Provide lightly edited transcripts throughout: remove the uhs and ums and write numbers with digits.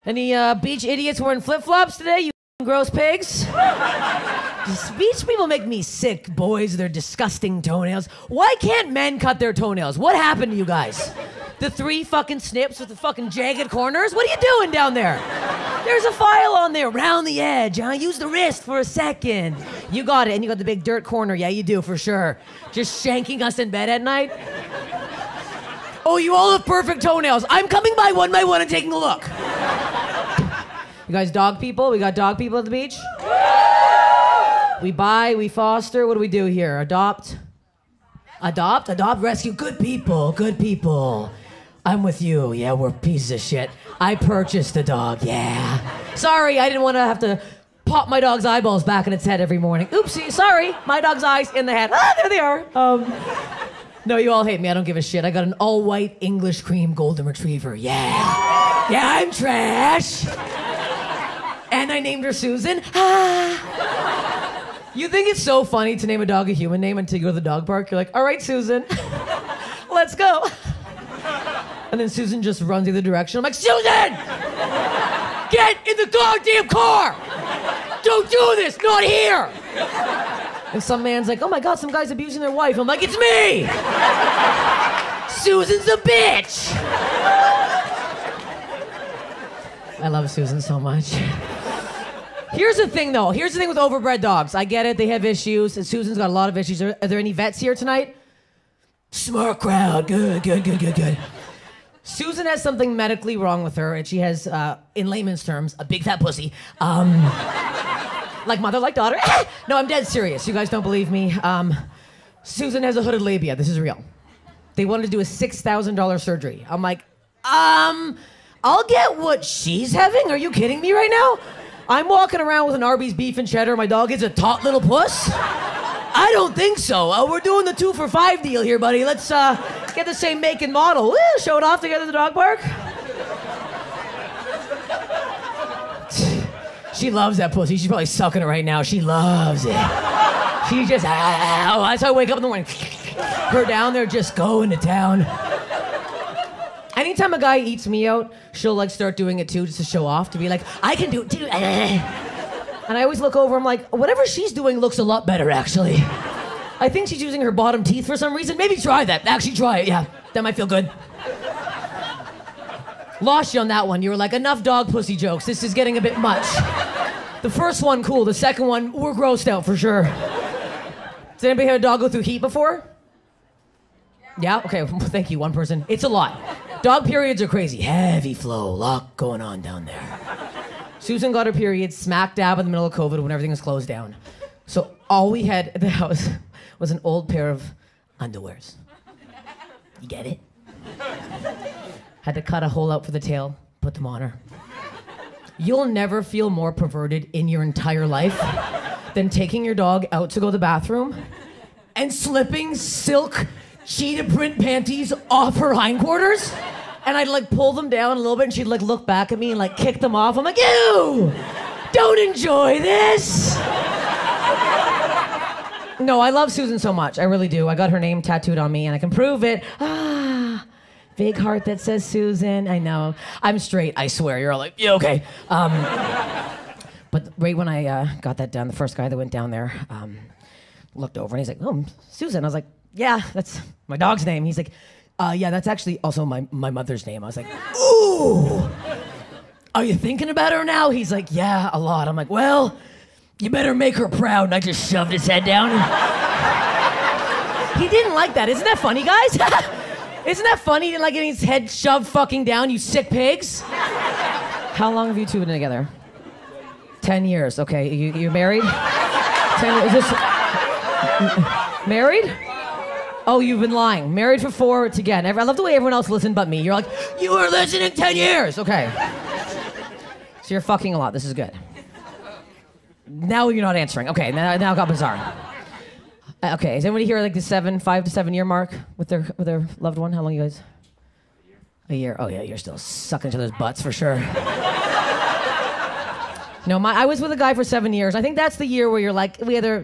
Any beach idiots wearing flip-flops today, you gross pigs? Beach people make me sick, boys. They're disgusting toenails. Why can't men cut their toenails? What happened to you guys? The 3 fucking snips with the fucking jagged corners? What are you doing down there? There's a file on there, round the edge. Use the wrist for a second. You got it, and you got the big dirt corner. Yeah, you do, for sure. Just shanking us in bed at night. Oh, you all have perfect toenails. I'm coming by one by one and taking a look. You guys dog people? We got dog people at the beach? We buy, we foster. What do we do here? Adopt? Adopt, rescue. Good people, good people. I'm with you. Yeah, we're pieces of shit. I purchased a dog, yeah. Sorry, I didn't want to have to pop my dog's eyeballs back in its head every morning. Oopsie, sorry. My dog's eyes in the head. Ah, there they are. No, you all hate me. I don't give a shit. I got an all-white English cream golden retriever. Yeah. Yeah, I'm trash. And I named her Susan. You think it's so funny to name a dog a human name until you go to the dog park? You're like, all right, Susan, let's go. And then Susan just runs the other direction. I'm like, Susan! Get in the goddamn car! Don't do this, not here! And some man's like, oh my God, some guy's abusing their wife. I'm like, it's me! Susan's a bitch! I love Susan so much. Here's the thing, though. Here's the thing with overbred dogs. I get it. They have issues. And Susan's got a lot of issues. Are there any vets here tonight? Smart crowd. Good. Susan has something medically wrong with her, and she has, in layman's terms, a big fat pussy. Like mother, like daughter. No, I'm dead serious. You guys don't believe me. Susan has a hooded labia. This is real. They wanted to do a $6,000 surgery. I'm like, I'll get what she's having? Are you kidding me right now? I'm walking around with an Arby's beef and cheddar. My dog is a taut little puss? I don't think so. We're doing the 2 for $5 deal here, buddy. Let's get the same make and model. Woo, show it off together at the dog park. She loves that pussy. She's probably sucking it right now. She loves it. She just, that's how I wake up in the morning. Her down there just going to town. Anytime a guy eats me out, she'll like start doing it too, just to show off, to be like, I can do it too. And I always look over, I'm like, whatever she's doing looks a lot better, actually. I think she's using her bottom teeth for some reason. Maybe try that. Actually try it, yeah. That might feel good. Lost you on that one. You were like, enough dog pussy jokes. This is getting a bit much. The first one, cool. The second one, we're grossed out for sure. Has anybody had a dog go through heat before? Yeah? Okay, thank you, one person. It's a lot. Dog periods are crazy. Heavy flow, lot going on down there. Susan got her period smack dab in the middle of COVID when everything was closed down. So all we had at the house was an old pair of underwears. You get it? Had to cut a hole out for the tail, put them on her. You'll never feel more perverted in your entire life than taking your dog out to go to the bathroom and slipping silk cheetah print panties off her hindquarters, and I'd like pull them down a little bit, and she'd like look back at me and like kick them off. I'm like, ew! Don't enjoy this! No, I love Susan so much. I really do. I got her name tattooed on me, and I can prove it. Big heart that says Susan. I know. I'm straight, I swear. You're all like, yeah, okay. But right when I got that done, the first guy that went down there looked over, and he's like, oh, Susan. I was like, yeah, that's my dog's name. He's like, yeah, that's actually also my mother's name. I was like, ooh, are you thinking about her now? He's like, yeah, a lot. I'm like, well, you better make her proud. And I just shoved his head down. He didn't like that. Isn't that funny, guys? Isn't that funny? He didn't like getting his head shoved fucking down, you sick pigs? How long have you two been together? 10 years. Okay, you married? 10 years. Is this married? Oh, you've been lying. Married for 4 together. I love the way everyone else listened but me. You're like, you were listening 10 years. Okay. So you're fucking a lot. This is good. Now you're not answering. Okay, now it got bizarre. Okay, is anybody here like the 5 to 7 year mark with their loved one? How long you guys? A year. Oh yeah, you're still sucking each other's butts for sure. No, I was with a guy for 7 years. I think that's the year where you're like, we're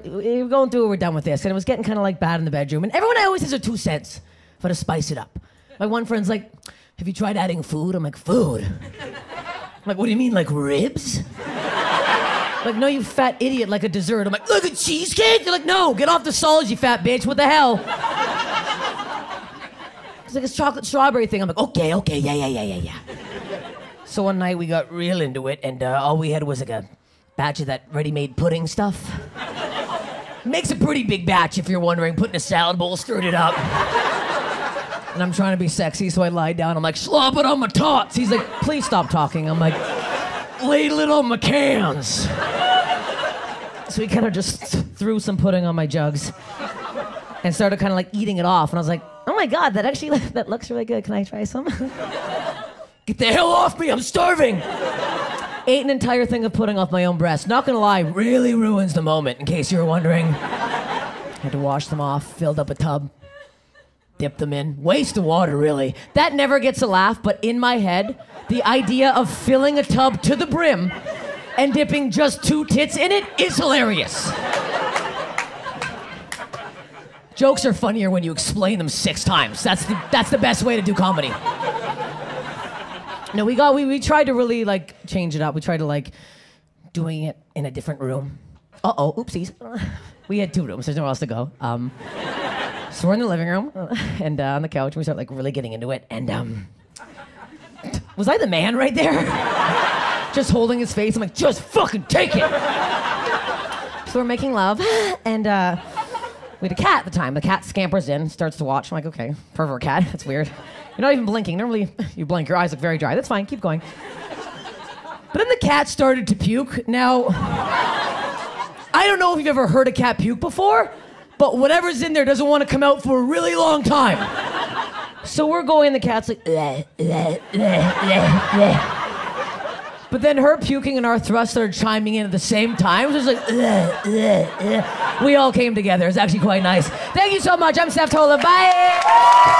going through it, we're done with this. And it was getting kind of like bad in the bedroom. And everyone always has their 2 cents for to spice it up. My one friend's like, have you tried adding food? I'm like, food? I'm like, what do you mean, like ribs? Like, no, you fat idiot, like a dessert. I'm like, like a cheesecake? They're like, no, get off the solids, you fat bitch, what the hell? It's like a chocolate strawberry thing. I'm like, okay, yeah. So one night we got real into it, and all we had was like a batch of that ready-made pudding stuff. Makes a pretty big batch, if you're wondering. Put in a salad bowl, stirred it up. And I'm trying to be sexy, so I lie down. I'm like, slop it on my tots. He's like, please stop talking. I'm like, ladle it on my cans. So he kind of just threw some pudding on my jugs and started kind of like eating it off. And I was like, oh my God, that looks really good. Can I try some? Get the hell off me, I'm starving. Ate an entire thing of pudding off my own breast. Not gonna lie, really ruins the moment, in case you were wondering. Had to wash them off, filled up a tub, dipped them in. Waste of water, really. That never gets a laugh, but in my head, the idea of filling a tub to the brim and dipping just 2 tits in it is hilarious. Jokes are funnier when you explain them 6 times. That's the best way to do comedy. No, we tried to really like change it up. We tried to like doing it in a different room. Uh-oh, oopsies. We had 2 rooms, there's nowhere else to go. So we're in the living room and on the couch, we start like really getting into it. And was I the man right there? Just holding his face, I'm like, just fucking take it. So we're making love, and we had a cat at the time. The cat scampers in, starts to watch. I'm like, okay, pervert cat, that's weird. You're not even blinking. Normally, you blink, your eyes look very dry. That's fine, keep going. But then the cat started to puke. Now, I don't know if you've ever heard a cat puke before, but whatever's in there doesn't want to come out for a really long time. So we're going, the cat's like, bleh, bleh, bleh, bleh, bleh. But then her puking and our thrust started chiming in at the same time. It was like, bleh, bleh, bleh. We all came together. It's actually quite nice. Thank you so much. I'm Steph Tolev. Bye.